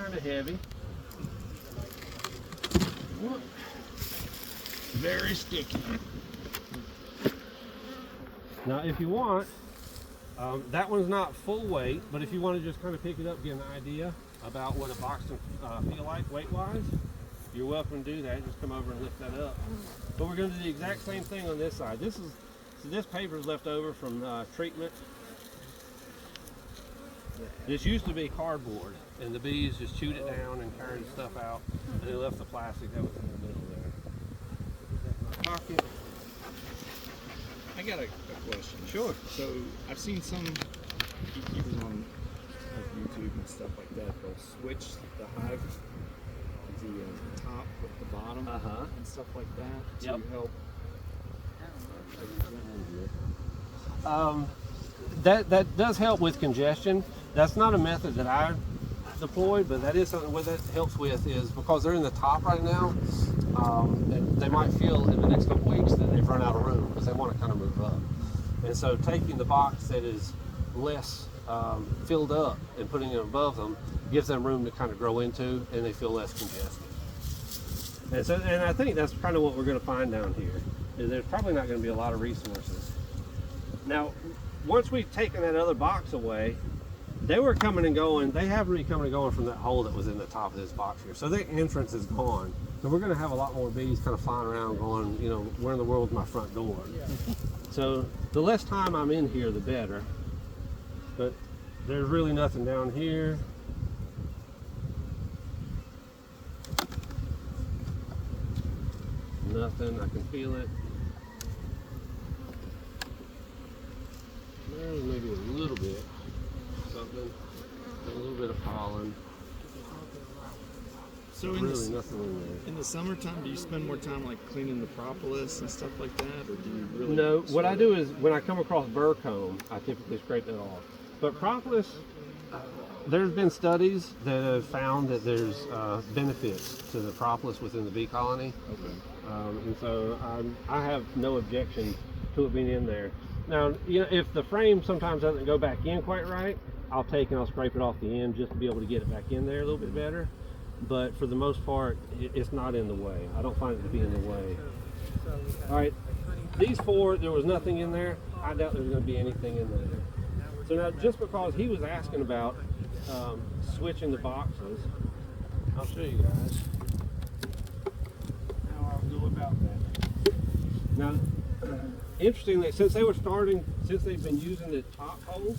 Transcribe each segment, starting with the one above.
kind of heavy. Very sticky. Now, if you want, that one's not full weight, but if you want to just kind of pick it up, get an idea about what a box can feel like weight-wise, you're welcome to do that. Just come over and lift that up. But we're going to do the exact same thing on this side. This paper is left over from treatment. This used to be cardboard, and the bees just chewed it down and carried the stuff out, and they left the plastic that was in the middle there. Pocket. I got a question. Sure. So I've seen some beekeepers on like YouTube and stuff like that. They'll switch the hive, the top with the bottom, and stuff like that to help. That does help with congestion. That's not a method that I deployed, but that is something what that helps with is because they're in the top right now, and they might feel in the next couple weeks that they've run out of room because they want to kind of move up. And so taking the box that is less filled up and putting it above them gives them room to kind of grow into, and they feel less congested. And I think that's kind of what we're going to find down here. Is there's probably not going to be a lot of resources. Now, once we've taken that other box away, they were coming and going. They haven't been coming and going from that hole that was in the top of this box here. So their entrance is gone. So we're going to have a lot more bees kind of flying around going, you know, where in the world is my front door? So the less time I'm in here, the better. But there's really nothing down here. Nothing, I can feel it. There's maybe a little bit, something, a little bit of pollen. So really nothing in there. In the summertime, do you spend more time like cleaning the propolis and stuff like that, or do you really? No, what I do is when I come across burr comb, I typically scrape it off. But propolis, there's been studies that have found that there's benefits to the propolis within the bee colony. Okay. And so I have no objection to it being in there. Now, you know, if the frame sometimes doesn't go back in quite right, I'll take and I'll scrape it off the end just to be able to get it back in there a little bit better. But for the most part, it's not in the way. I don't find it to be in the way. All right, these four, there was nothing in there. I doubt there's going to be anything in there. So now, just because he was asking about switching the boxes, I'll show you guys how I'll go about that. Now, interestingly, since they've been using the top hole,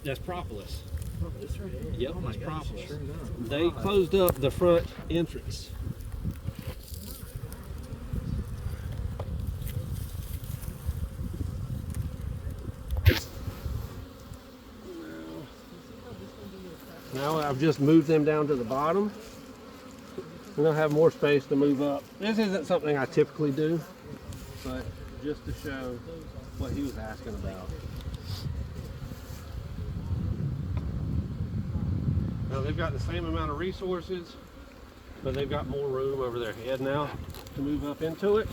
that's propolis. Yep, that's propolis. Sure enough. They closed up the front entrance. Now I've just moved them down to the bottom, and they'll have more space to move up. This isn't something I typically do, but just to show what he was asking about. Now they've got the same amount of resources, but they've got more room over their head now to move up into it.